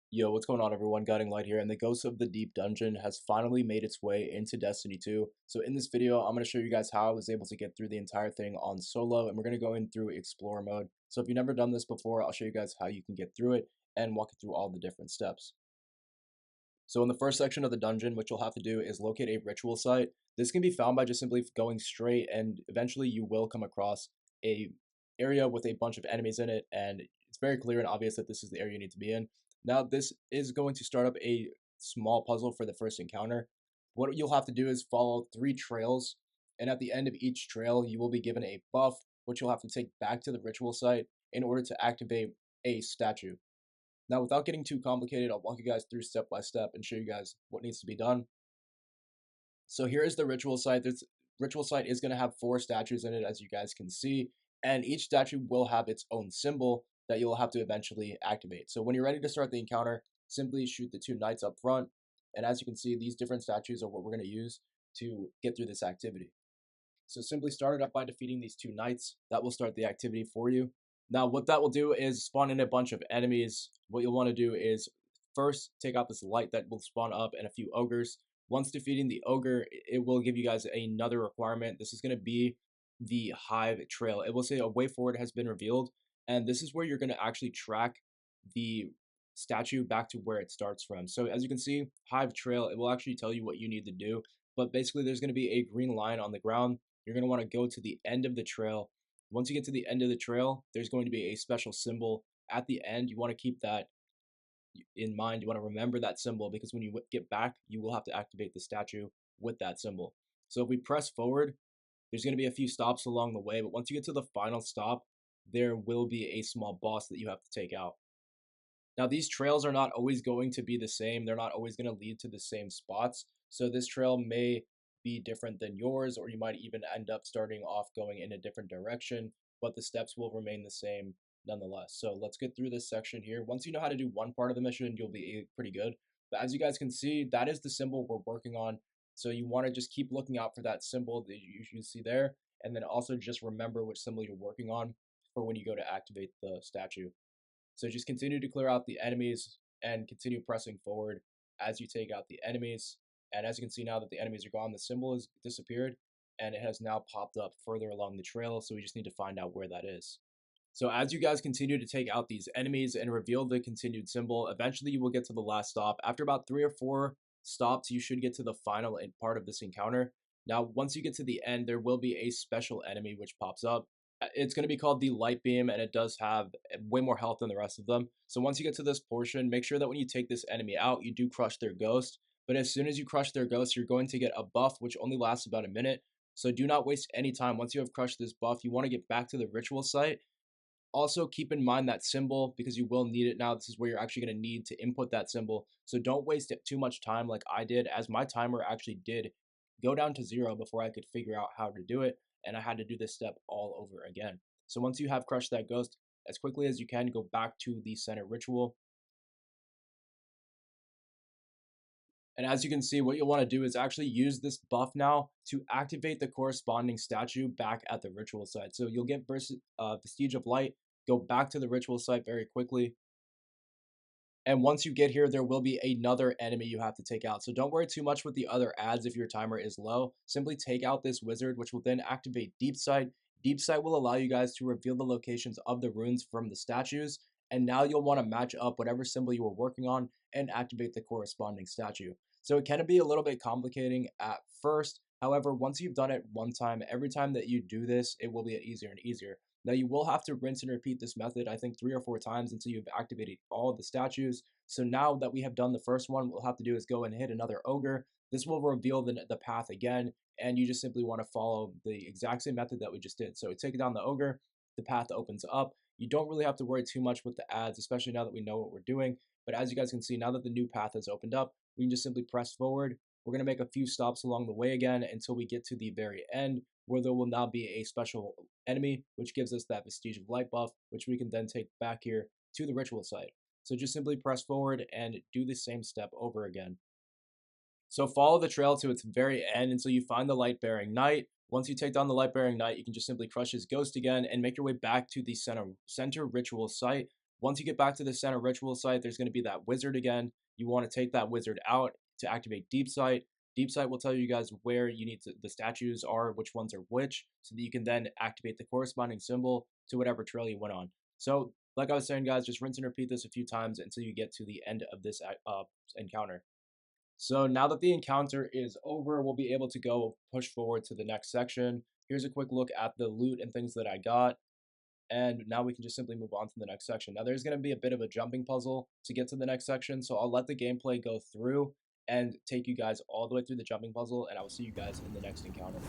Yo, what's going on everyone? Guiding Light here, and the Ghost of the Deep Dungeon has finally made its way into Destiny 2. So in this video, I'm going to show you guys how I was able to get through the entire thing on solo, and we're going to go in through Explorer mode. So if you've never done this before, I'll show you guys how you can get through it and walk you through all the different steps. So in the first section of the dungeon, what you'll have to do is locate a ritual site. This can be found by just simply going straight, and eventually you will come across a area with a bunch of enemies in it, and it's very clear and obvious that this is the area you need to be in. Now this is going to start up a small puzzle for the first encounter. What you'll have to do is follow 3 trails, and at the end of each trail you will be given a buff, which you'll have to take back to the ritual site in order to activate a statue. Now, without getting too complicated, I'll walk you guys through step by step and show you guys what needs to be done. So here is the ritual site. This ritual site is going to have 4 statues in it, as you guys can see, and each statue will have its own symbol that you'll have to eventually activate. So when you're ready to start the encounter, simply shoot the 2 knights up front, and as you can see, these different statues are what we're going to use to get through this activity. So simply start it up by defeating these 2 knights. That will start the activity for you. Now, what that will do is spawn in a bunch of enemies. What you'll want to do is first take out this light that will spawn up and a few ogres. Once defeating the ogre, it will give you guys another requirement. This is going to be the Hive trail. It will say a way forward has been revealed, and this is where you're going to actually track the statue back to where it starts from. So as you can see, Hive trail, it will actually tell you what you need to do, but basically there's going to be a green line on the ground. You're going to want to go to the end of the trail. Once you get to the end of the trail, there's going to be a special symbol at the end. You want to keep that in mind. You want to remember that symbol, because when you get back, you will have to activate the statue with that symbol. So if we press forward, there's going to be a few stops along the way, but once you get to the final stop, there will be a small boss that you have to take out. Now, these trails are not always going to be the same. They're not always going to lead to the same spots. So this trail may be different than yours, or you might even end up starting off going in a different direction, but the steps will remain the same nonetheless. So let's get through this section here. Once you know how to do one part of the mission, you'll be pretty good. But as you guys can see, that is the symbol we're working on. So you want to just keep looking out for that symbol that you usually see there, and then also just remember which symbol you're working on for when you go to activate the statue. So just continue to clear out the enemies and continue pressing forward as you take out the enemies. And as you can see, now that the enemies are gone, the symbol has disappeared and it has now popped up further along the trail. So we just need to find out where that is. So as you guys continue to take out these enemies and reveal the continued symbol, eventually you will get to the last stop. After about 3 or 4 stops, you should get to the final part of this encounter. Now, once you get to the end, there will be a special enemy which pops up. It's going to be called the Light Beam, and it does have way more health than the rest of them. So once you get to this portion, make sure that when you take this enemy out, you do crush their ghost. But as soon as you crush their ghost, you're going to get a buff, which only lasts about a minute. So do not waste any time. Once you have crushed this buff, you want to get back to the ritual site. Also, keep in mind that symbol, because you will need it now. This is where you're actually going to need to input that symbol. So don't waste too much time like I did, as my timer actually did go down to 0 before I could figure out how to do it, and I had to do this step all over again. So once you have crushed that ghost, as quickly as you can, go back to the center ritual. And as you can see, what you'll want to do is actually use this buff now to activate the corresponding statue back at the ritual site. So you'll get Vestige of Light, go back to the ritual site very quickly. And once you get here, there will be another enemy you have to take out. So don't worry too much with the other adds if your timer is low. Simply take out this wizard, which will then activate Deepsight. Deepsight will allow you guys to reveal the locations of the runes from the statues. And now you'll want to match up whatever symbol you were working on and activate the corresponding statue. So it can be a little bit complicating at first. However, once you've done it one time, every time that you do this, it will get easier and easier. Now you will have to rinse and repeat this method, I think 3 or 4 times until you've activated all of the statues. So now that we have done the first one, what we'll have to do is go and hit another ogre. This will reveal the path again, and you just simply want to follow the exact same method that we just did. So take down the ogre, the path opens up. You don't really have to worry too much with the adds, especially now that we know what we're doing. But as you guys can see, now that the new path has opened up, we can just simply press forward. We're going to make a few stops along the way again until we get to the very end, where there will now be a special enemy, which gives us that Vestige of Light buff, which we can then take back here to the ritual site. So just simply press forward and do the same step over again. So follow the trail to its very end until you find the light-bearing knight. Once you take down the light-bearing knight, you can just simply crush his ghost again and make your way back to the center ritual site, Once you get back to the center ritual site, there's going to be that wizard again. You want to take that wizard out to activate Deepsight. Deepsight will tell you guys where you need to, the statues are, which ones are which, so that you can then activate the corresponding symbol to whatever trail you went on. So, like I was saying, guys, just rinse and repeat this a few times until you get to the end of this encounter. So now that the encounter is over, we'll be able to go push forward to the next section. Here's a quick look at the loot and things that I got. And now we can just simply move on to the next section. Now there's going to be a bit of a jumping puzzle to get to the next section, so I'll let the gameplay go through and take you guys all the way through the jumping puzzle, and I will see you guys in the next encounter.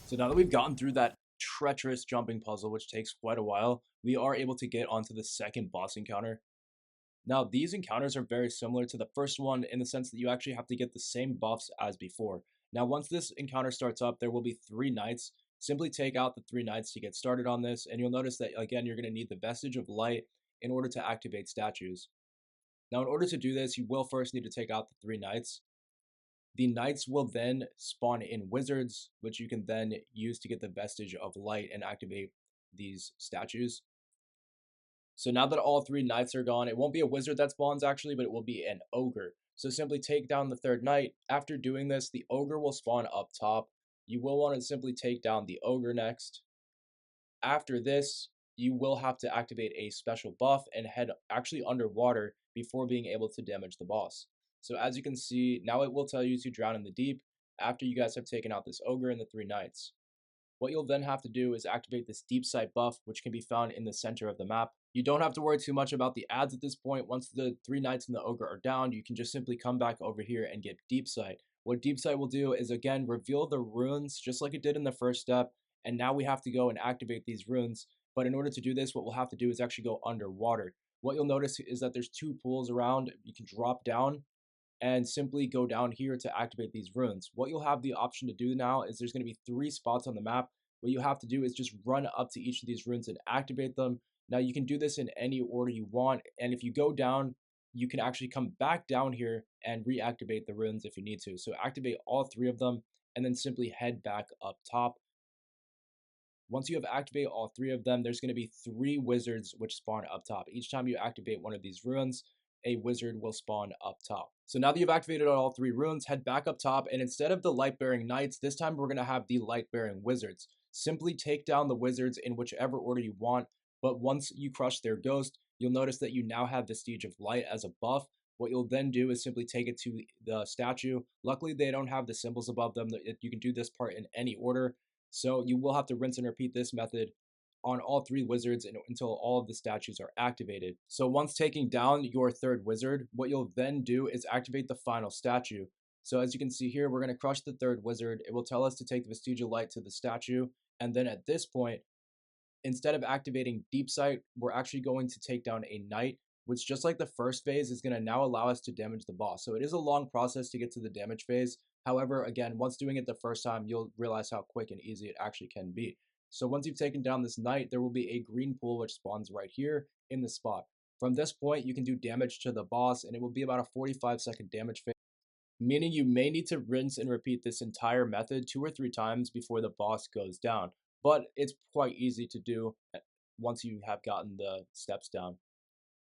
So now that we've gotten through that treacherous jumping puzzle, which takes quite a while, we are able to get onto the second boss encounter. Now, these encounters are very similar to the first one in the sense that you actually have to get the same buffs as before. Now, once this encounter starts up, there will be 3 knights. Simply take out the 3 knights to get started on this, and you'll notice that, again, you're going to need the Vestige of Light in order to activate statues. Now, in order to do this, you will first need to take out the 3 knights. The knights will then spawn in wizards, which you can then use to get the Vestige of Light and activate these statues. So now that all 3 knights are gone, it won't be a wizard that spawns actually, but it will be an ogre. So simply take down the 3rd knight. After doing this, the ogre will spawn up top. You will want to simply take down the ogre next. After this, you will have to activate a special buff and head actually underwater before being able to damage the boss. So as you can see, now it will tell you to drown in the deep after you guys have taken out this ogre and the 3 knights. What you'll then have to do is activate this Deepsight buff, which can be found in the center of the map. You don't have to worry too much about the ads at this point. Once the 3 knights and the ogre are down, you can just simply come back over here and get Deepsight. What Deepsight will do is, again, reveal the runes just like it did in the first step, and now we have to go and activate these runes. But in order to do this, what we'll have to do is actually go underwater. What you'll notice is that there's 2 pools around. You can drop down and simply go down here to activate these runes. What you'll have the option to do now is there's going to be 3 spots on the map. What you have to do is just run up to each of these runes and activate them. Now you can do this in any order you want, and if you go down, you can actually come back down here and reactivate the runes if you need to. So activate all 3 of them and then simply head back up top. Once you have activated all 3 of them, there's going to be 3 wizards which spawn up top. Each time you activate one of these runes, a wizard will spawn up top. So now that you've activated all 3 runes, head back up top, and instead of the light-bearing knights, this time we're going to have the light-bearing wizards. Simply take down the wizards in whichever order you want, but once you crush their ghost, you'll notice that you now have Vestige of Light as a buff. What you'll then do is simply take it to the statue. Luckily, they don't have the symbols above them. You can do this part in any order. So you will have to rinse and repeat this method on all 3 wizards until all of the statues are activated. So once taking down your 3rd wizard, what you'll then do is activate the final statue. So as you can see here, we're going to crush the 3rd wizard. It will tell us to take the Vestige of Light to the statue. And then at this point, instead of activating Deepsight, we're actually going to take down a knight, which just like the first phase is going to now allow us to damage the boss. So it is a long process to get to the damage phase. However, again, once doing it the first time, you'll realize how quick and easy it actually can be. So once you've taken down this knight, there will be a green pool which spawns right here in the spot. From this point, you can do damage to the boss, and it will be about a 45-second damage phase, meaning you may need to rinse and repeat this entire method 2 or 3 times before the boss goes down. But it's quite easy to do once you have gotten the steps down.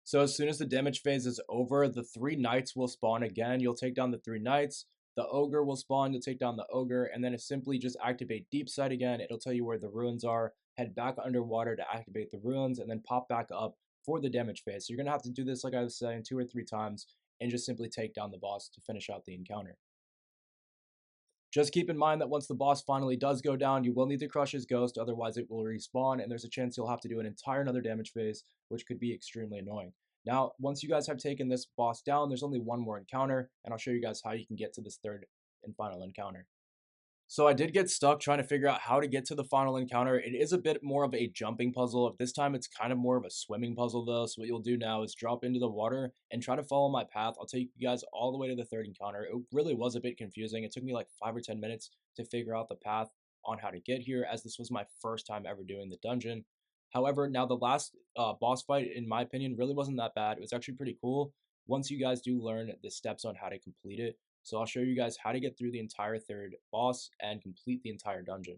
So as soon as the damage phase is over, the 3 knights will spawn again. You'll take down the 3 knights. The ogre will spawn. You'll take down the ogre, and then simply just activate Deepsight again. It'll tell you where the runes are. Head back underwater to activate the runes, and then pop back up for the damage phase. So you're gonna have to do this, like I was saying, 2 or 3 times, and just simply take down the boss to finish out the encounter. Just keep in mind that once the boss finally does go down, you will need to crush his ghost, otherwise it will respawn, and there's a chance you'll have to do an entire another damage phase, which could be extremely annoying. Now, once you guys have taken this boss down, there's only one more encounter, and I'll show you guys how you can get to this 3rd and final encounter. So I did get stuck trying to figure out how to get to the final encounter. It is a bit more of a jumping puzzle. This time it's kind of more of a swimming puzzle though. So what you'll do now is drop into the water and try to follow my path. I'll take you guys all the way to the 3rd encounter. It really was a bit confusing. It took me like 5 or 10 minutes to figure out the path on how to get here, as this was my first time ever doing the dungeon. However, now the last boss fight, in my opinion, really wasn't that bad. It was actually pretty cool once you guys do learn the steps on how to complete it. So I'll show you guys how to get through the entire 3rd boss and complete the entire dungeon.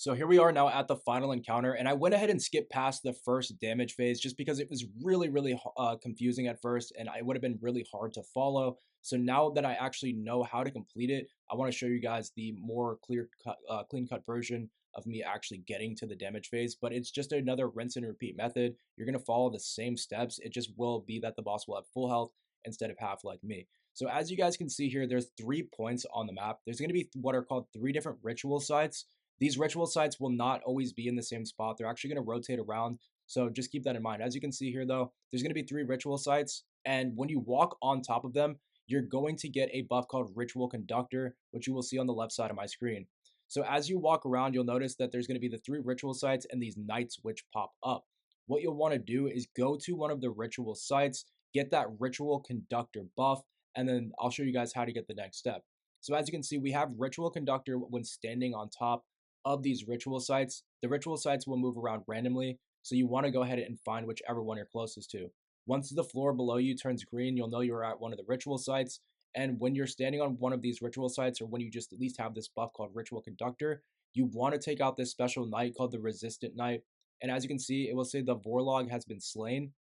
So here we are now at the final encounter, and I went ahead and skipped past the first damage phase just because it was really confusing at first, and it would have been really hard to follow. So now that I actually know how to complete it, I want to show you guys the more clean cut version of me actually getting to the damage phase. But it's just another rinse and repeat method. You're gonna follow the same steps. It just will be that the boss will have full health instead of half like me. So as you guys can see here, there's 3 points on the map. There's gonna be what are called 3 different ritual sites. These ritual sites will not always be in the same spot. They're actually going to rotate around. So just keep that in mind. As you can see here, though, there's going to be 3 ritual sites. And when you walk on top of them, you're going to get a buff called Ritual Conductor, which you will see on the left side of my screen. So as you walk around, you'll notice that there's going to be the 3 ritual sites and these knights which pop up. What you'll want to do is go to one of the ritual sites, get that Ritual Conductor buff, and then I'll show you guys how to get the next step. So as you can see, we have Ritual Conductor when standing on top of these ritual sites. The ritual sites will move around randomly, so you want to go ahead and find whichever one you're closest to. Once the floor below you turns green, you'll know you're at one of the ritual sites. And when you're standing on one of these ritual sites, or when you just at least have this buff called Ritual Conductor, you want to take out this special knight called the Resistant Knight. And as you can see, it will say the Vorlog has been slain.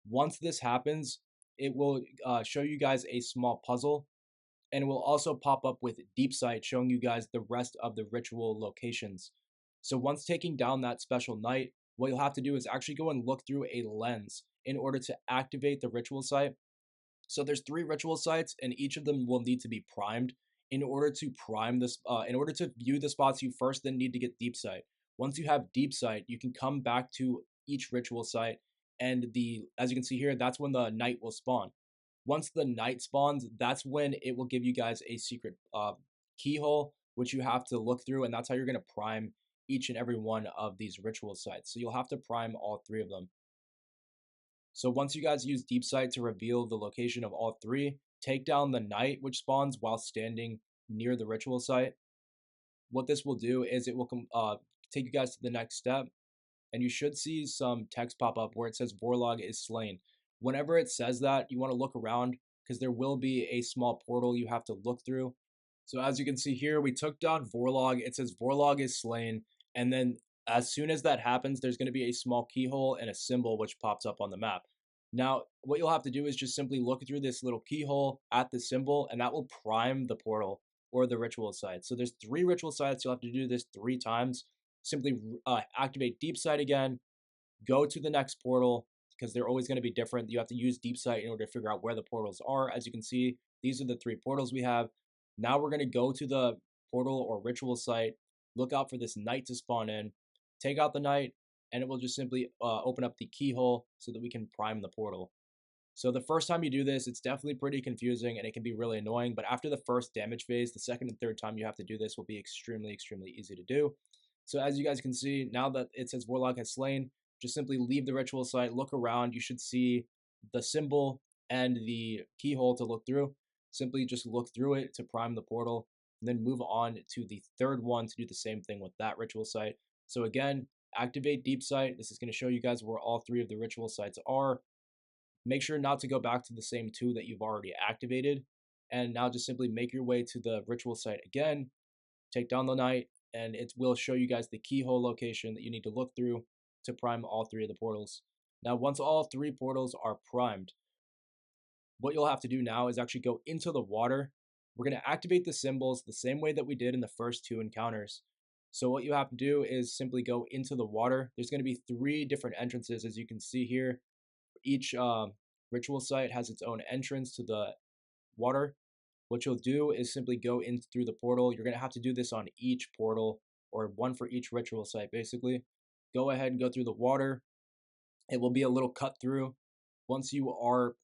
Once this happens, it will show you guys a small puzzle, and it will also pop up with Deepsight showing you guys the rest of the ritual locations. So once taking down that special knight, what you'll have to do is actually go and look through a lens in order to activate the ritual site. So there's 3 ritual sites, and each of them will need to be primed. In order to prime this, in order to view the spots, you first then need to get Deepsight. Once you have Deepsight, you can come back to each ritual site, and as you can see here, that's when the knight will spawn. Once the knight spawns, that's when it will give you guys a secret keyhole, which you have to look through, and that's how you're going to prime each and every one of these ritual sites. So you'll have to prime all 3 of them. So once you guys use Deepsight to reveal the location of all 3, take down the knight which spawns while standing near the ritual site. What this will do is it will take you guys to the next step, and you should see some text pop up where it says Vorlog is slain. Whenever it says that, you want to look around because there will be a small portal you have to look through. So as you can see here, we took down Vorlog. It says Vorlog is slain, and then as soon as that happens, there's going to be a small keyhole and a symbol which pops up on the map. Now, what you'll have to do is just simply look through this little keyhole at the symbol, and that will prime the portal or the ritual site. So there's 3 ritual sites. You'll have to do this 3 times. Simply activate Deepsight again, go to the next portal, because they're always going to be different. You have to use Deepsight in order to figure out where the portals are. As you can see, these are the 3 portals we have. Now we're going to go to the portal or ritual site, look out for this knight to spawn in, take out the knight, and it will just simply open up the keyhole so that we can prime the portal. So the first time you do this, it's definitely pretty confusing and it can be really annoying, but after the first damage phase, the second and third time you have to do this will be extremely easy to do. So as you guys can see, now that it says Vorlog has slain, just simply leave the ritual site, look around, you should see the symbol and the keyhole to look through. Simply just look through it to prime the portal, and then move on to the third one to do the same thing with that ritual site. So again, activate Deepsight. This is going to show you guys where all 3 of the ritual sites are. Make sure not to go back to the same 2 that you've already activated. And now just simply make your way to the ritual site again, take down the knight, and it will show you guys the keyhole location that you need to look through to prime all 3 of the portals. Now, once all 3 portals are primed, what you'll have to do now is actually go into the water. We're going to activate the symbols the same way that we did in the first 2 encounters. So what you have to do is simply go into the water. There's going to be 3 different entrances, as you can see here. Each ritual site has its own entrance to the water. What you'll do is simply go in through the portal. You're going to have to do this on each portal, or one for each ritual site, basically. Go ahead and go through the water. It will be a little cut through. Once you are,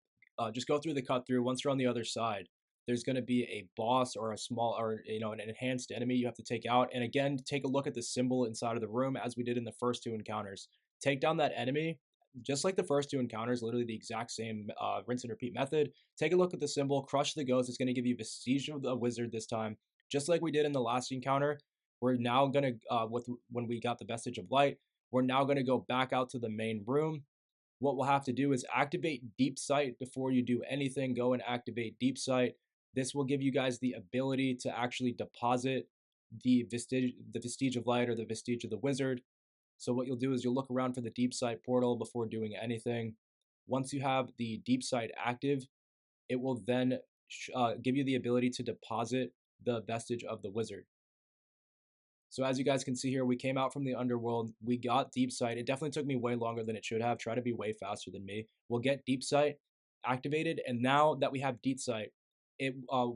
just go through the cut through. Once you're on the other side, there's going to be a boss or a small, or an enhanced enemy you have to take out. And again, take a look at the symbol inside of the room as we did in the first 2 encounters. Take down that enemy. Just like the first 2 encounters, literally the exact same rinse and repeat method. Take a look at the symbol, crush the ghost. It's going to give you Vestige of the Wizard this time, just like we did in the last encounter. We're now going to, when we got the Vestige of Light, we're now going to go back out to the main room. What we'll have to do is activate Deepsight before you do anything. Go and activate Deepsight. This will give you guys the ability to actually deposit the Vestige of Light or the Vestige of the Wizard. So what you'll do is you'll look around for the Deepsight portal before doing anything. Once you have the Deepsight active, it will then give you the ability to deposit the Vestige of the Wizard. So as you guys can see here, we came out from the underworld. We got Deepsight. It definitely took me way longer than it should have. Try to be way faster than me. We'll get Deepsight activated, and now that we have Deepsight,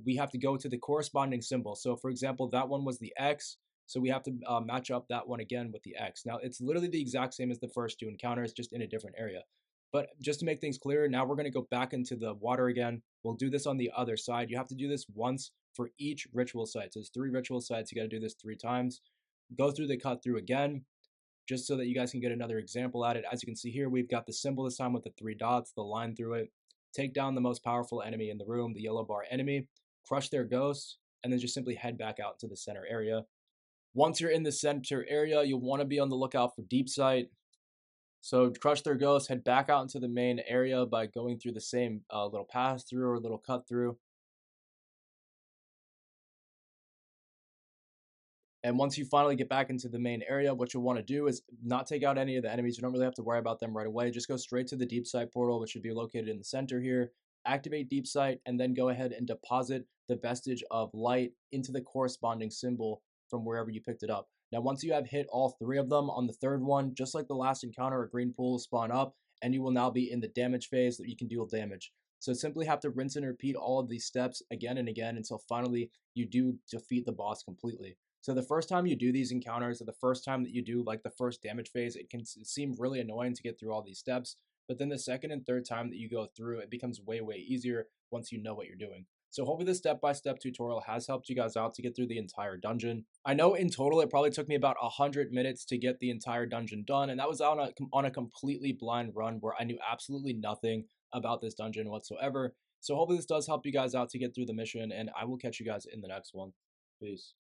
we have to go to the corresponding symbol. So for example, that one was the X, so we have to match up that one again with the X. Now it's literally the exact same as the first two encounters, just in a different area. But just to make things clear, now we're going to go back into the water again. We'll do this on the other side. You have to do this once for each ritual site. So there's 3 ritual sites. You got to do this 3 times. Go through the cut through again, just so that you guys can get another example at it. As you can see here, we've got the symbol this time with the 3 dots, the line through it. Take down the most powerful enemy in the room, the yellow bar enemy, crush their ghost, and then just simply head back out into the center area. Once you're in the center area, you'll want to be on the lookout for Deepsight. So crush their ghost, head back out into the main area by going through the same little pass through or little cut through. And once you finally get back into the main area, what you'll want to do is not take out any of the enemies. You don't really have to worry about them right away. Just go straight to the Deepsight portal, which should be located in the center here. Activate Deepsight, and then go ahead and deposit the Vestige of Light into the corresponding symbol from wherever you picked it up. Now, once you have hit all 3 of them on the 3rd one, just like the last encounter, a green pool will spawn up, and you will now be in the damage phase that you can deal damage. So simply have to rinse and repeat all of these steps again and again until finally you do defeat the boss completely. So the first time you do these encounters, or the first time that you do like the first damage phase, it can seem really annoying to get through all these steps. But then the second and third time that you go through, it becomes way, way easier once you know what you're doing. So hopefully this step-by-step tutorial has helped you guys out to get through the entire dungeon. I know in total it probably took me about 100 minutes to get the entire dungeon done, and that was on a completely blind run where I knew absolutely nothing about this dungeon whatsoever. So hopefully this does help you guys out to get through the mission, and I will catch you guys in the next one. Peace.